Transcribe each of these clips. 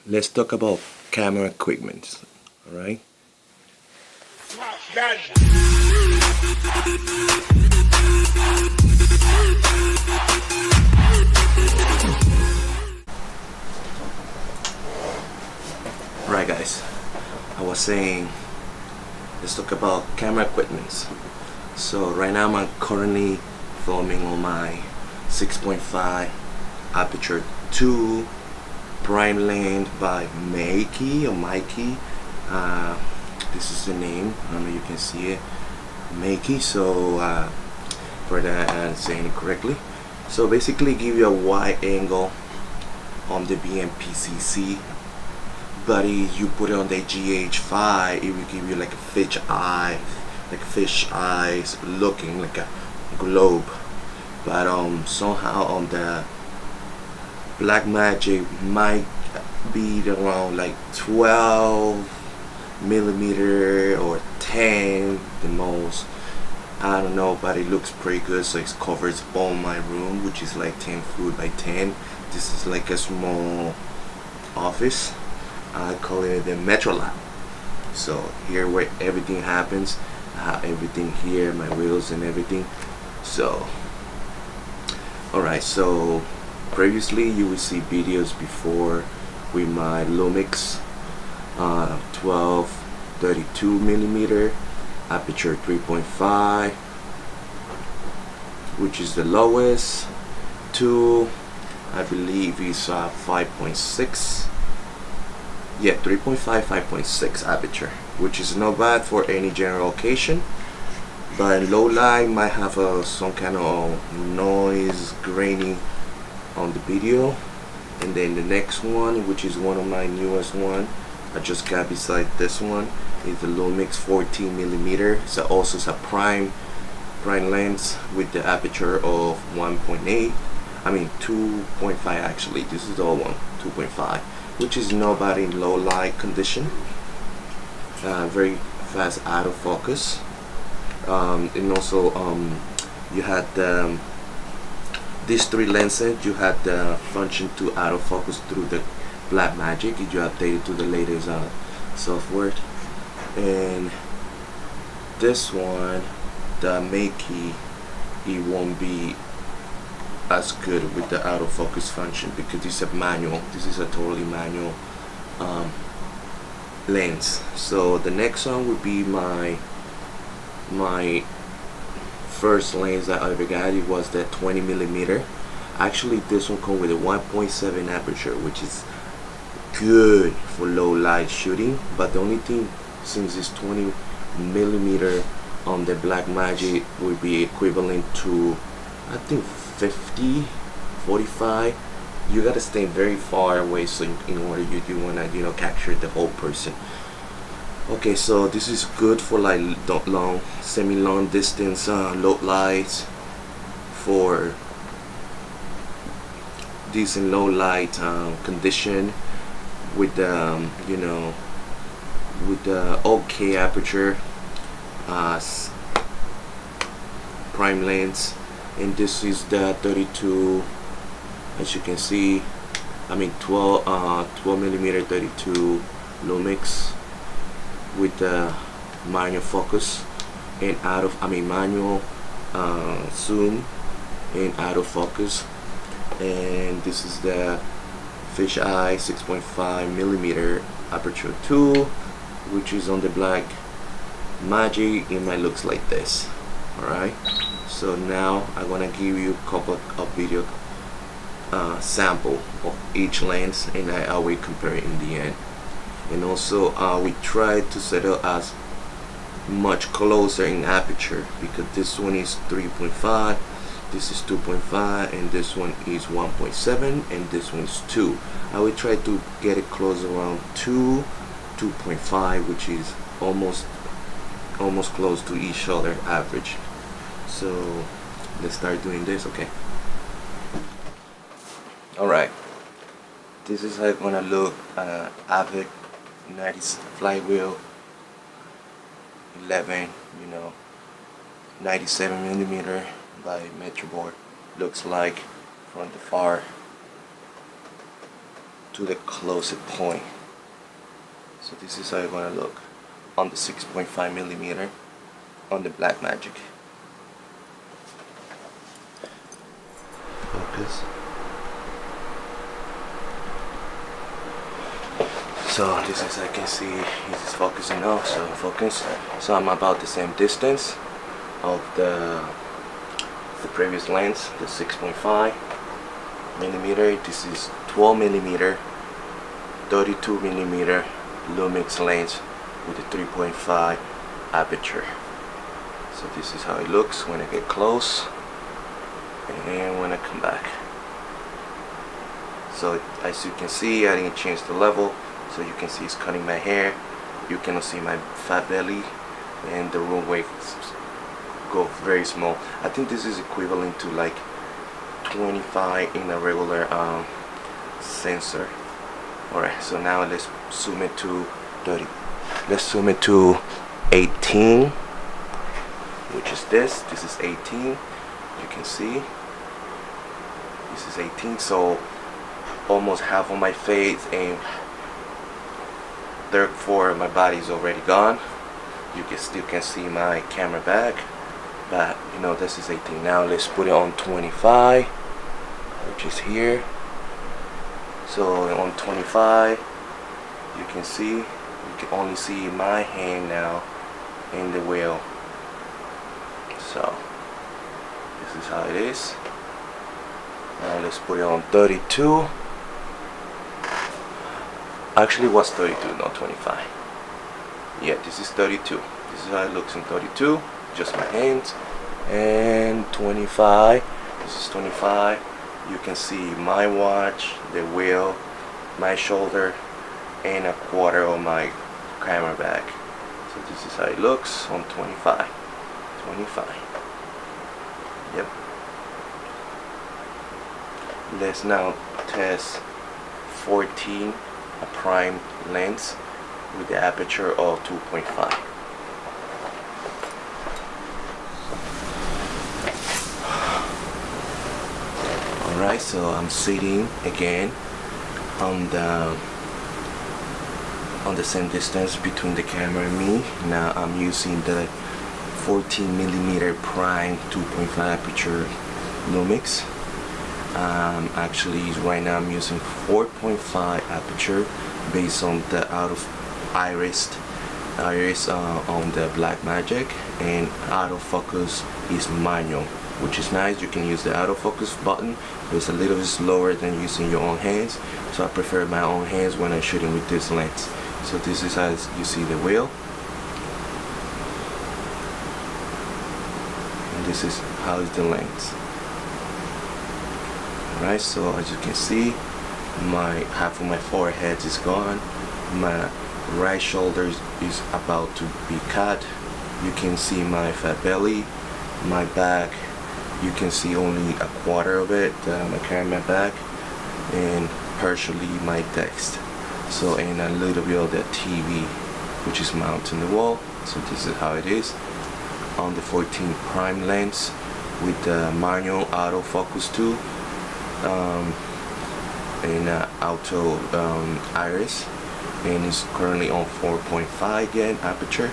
let's talk about camera equipment. All right. Right, guys. I was saying, let's talk about camera equipment. So right now I'm currently filming on my 6.5 aperture 2 prime lens by Mikey. This is the name. I don't know if you can see it, Mikey. So for that I'm saying it correctly. So basically, give you a wide angle on the BMPCC. But if you put it on the GH5, it will give you like a fish eyes looking like a globe. But somehow on the Blackmagic might be around like 12 millimeter or 10 the most. I don't know, but it looks pretty good. So it covers all my room, which is like 10 foot by 10. This is like a small office. I call it the Metro Lab. So here where everything happens, I have everything here, my wheels and everything. So alright, so previously you will see videos before with my lumix 32 millimeter aperture 3.5, which is the lowest, to I believe is 5.6. Yeah, 3.5, 5.6 aperture, which is not bad for any general occasion. But in low light might have some kind of noise, grainy on the video. And then the next one, which is one of my newest one, I just got beside this one, is the lumix 14 millimeter. So also it's a prime lens with the aperture of 1.8. I mean 2.5 actually. This is the old one, 2.5. Which is not bad in low light condition. Very fast out of focus. And also you had these three lenses. You had the function to out of focus through the Blackmagic if you update it to the latest software. And this one, the Makey, it won't be as good with the out of focus function because it's a manual. This is a totally manual lens. So the next one would be my first lens that I ever got. It was the 20 millimeter. Actually, this one comes with a 1.7 aperture, which is good for low light shooting. But the only thing, since it's 20 millimeter on the Blackmagic, would be equivalent to, I think, 50, 45. You gotta stay very far away, so in order you wanna capture the whole person. Okay, so this is good for like long, semi-long distance low lights, for decent low light condition with the with the okay aperture prime lens. And this is the 32, as you can see, I mean 12 millimeter 32 lumix with the manual focus and manual zoom and out of focus. And this is the fisheye 6.5 millimeter aperture 2, which is on the Blackmagic. It might looks like this. Alright, so now I'm gonna give you a couple of video sample of each lens, and I will compare it in the end. And also we try to set it as much closer in aperture, because this one is 3.5, this is 2.5, and this one is 1.7, and this one is 2. I will try to get it close around 2.5, which is almost close to each other average. So let's start doing this. Okay, alright, this is how it's gonna look. Avid 90 flywheel 11, 97 millimeter by Metro board looks like from the far. to the closest point. So this is how it's gonna look on the 6.5mm on the Blackmagic. Focus. So this is, I can see this is focusing now, so focus. So I'm about the same distance of the previous lens, the 6.5mm. This is 12mm, 32mm lumix lens with a 3.5 aperture. So this is how it looks when I get close and when I come back. So as you can see, I didn't change the level, so you can see it's cutting my hair. You cannot see my fat belly, and the room weight go very small. I think this is equivalent to like 25 in a regular sensor. Alright, so now let's zoom it to 30. Let's zoom it to 18, which is this. This is 18. You can see this is 18. So almost half of my face and therefore my body is already gone. You can still can see my camera back, but you know this is 18. Now let's put it on 25, which is here. So on 25, you can see, you can only see my hand now in the wheel. So this is how it is. Now let's put it on 32. Actually it was 32, not 25. Yeah, this is 32. This is how it looks in 32. Just my hands. And 25. This is 25. You can see my watch, the wheel, my shoulder, and a quarter of my camera bag. So this is how it looks on 25. 25. Yep. Let's now test 14, a prime lens with the aperture of 2.5. Alright, so I'm sitting again on the same distance between the camera and me. Now I'm using the 14mm prime 2.5 aperture lumix. Actually right now I'm using 4.5 aperture based on the out of iris on the Blackmagic, and autofocus is manual, which is nice. You can use the autofocus button, but it's a little bit slower than using your own hands, so I prefer my own hands when I'm shooting with this lens. So this is how you see the wheel, and this is how is the lens. Alright, so as you can see, my half of my forehead is gone. My right shoulder is about to be cut. You can see my fat belly, my back. You can see only a quarter of it, my camera back, and partially my text. So, and a little bit of the TV, which is mounted on the wall. So this is how it is on the 14 prime lens with the manual autofocus tool. And auto iris, and it's currently on 4.5 again aperture,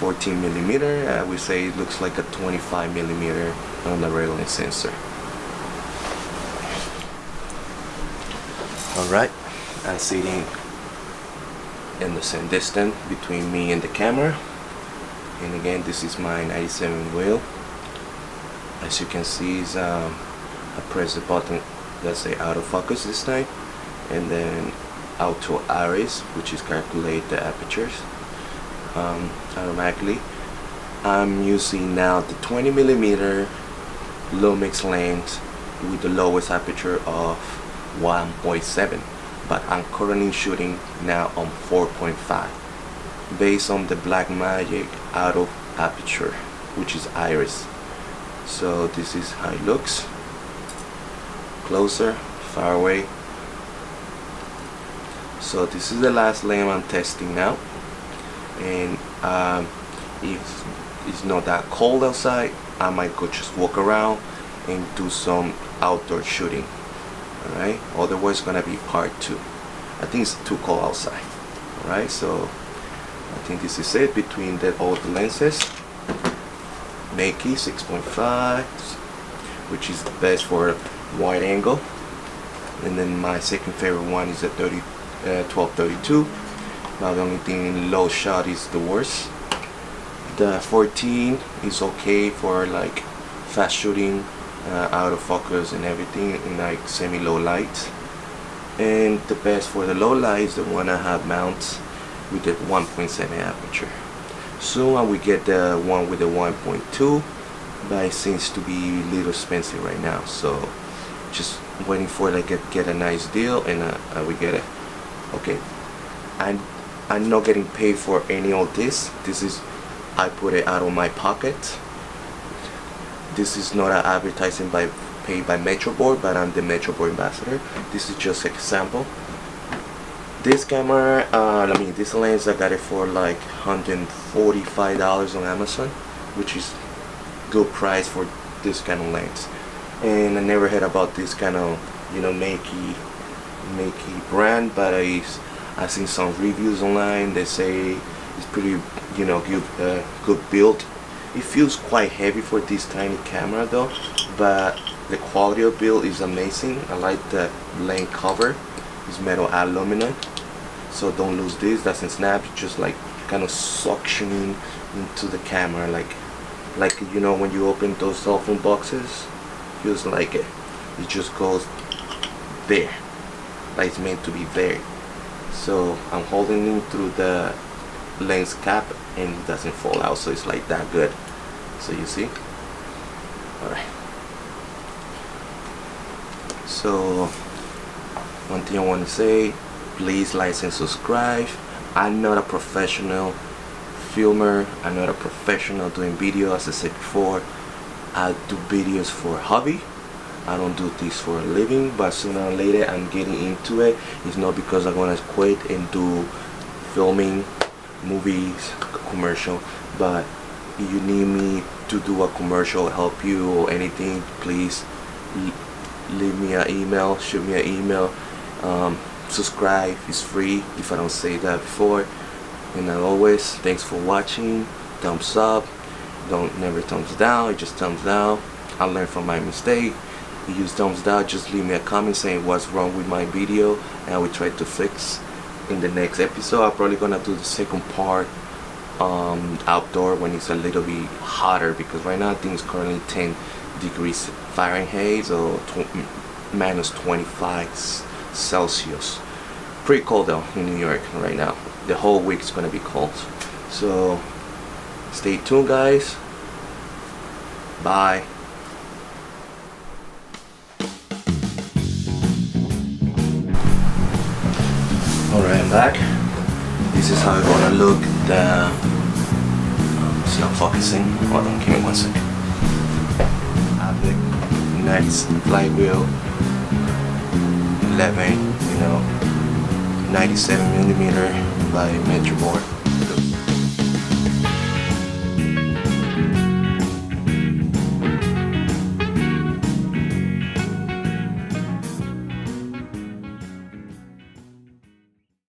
14mm. I would say it looks like a 25mm on the regular sensor. Alright, I'm sitting in the same distance between me and the camera, and again this is my 97 wheel. As you can see, I press the button that say autofocus this time, and then auto iris, which is calculate the apertures automatically. I'm using now the 20mm lumix lens with the lowest aperture of 1.7, but I'm currently shooting now on 4.5 based on the Blackmagic auto aperture, which is iris. So this is how it looks. Closer, far away. So this is the last lens I'm testing now, and if it's not that cold outside, I might go just walk around and do some outdoor shooting. Alright, otherwise it's gonna be part 2. I think it's too cold outside. Alright, so I think this is it between all the lenses. Makey 6.5, which is the best for wide angle, and then my second favorite one is the 1232. Now the only thing in low shot is the worst. The 14 is okay for like fast shooting, out of focus and everything in like semi-low light. And the best for the low light is the one I have mounts with the 1.7 aperture. Soon I will get the one with the 1.2, but it seems to be a little expensive right now. So just waiting for like get a nice deal, and I will get it. Okay, I'm not getting paid for any of this. This is, I put it out of my pocket. This is not an advertising paid by Metro Board, but I'm the Metro Board ambassador. This is just an example. This camera, this lens, I got it for like $145 on Amazon, which is good price for this kind of lens. And I never heard about this kind of, Makey brand, but I've seen some reviews online. They say it's pretty, good build. It feels quite heavy for this tiny camera though, but the quality of build is amazing. I like the lens cover. It's metal aluminum, so don't lose this. Doesn't snap. It's just like kind of suctioning into the camera, like when you open those cell phone boxes, feels like it just goes there, like it's meant to be there. So I'm holding it through the lens cap and it doesn't fall out, so it's like that good. So you see. Alright, so one thing I want to say, please like and subscribe. I'm not a professional filmer, I'm not a professional doing video. As I said before, I do videos for hobby. I don't do this for a living, but sooner or later I'm getting into it. It's not because I'm gonna quit and do filming, movies, commercial, but if you need me to do a commercial, help you or anything, please leave me an email, shoot me an email. Subscribe, it's free if I don't say that before. And as always, thanks for watching. Thumbs up, never thumbs down, just thumbs down. I learned from my mistake. You use thumbs down, just leave me a comment saying what's wrong with my video, and I will try to fix in the next episode. I'm probably gonna do the second part outdoor when it's a little bit hotter, because right now I think it's currently 10 degrees Fahrenheit or minus 25 Celsius. Pretty cold though in New York right now. The whole week is gonna be cold. So stay tuned, guys. Bye. Alright, I'm back. This is how it's gonna look. It's not focusing. Hold on, give me 1 second. I have the nice flywheel, 11, 97mm by Metro Board.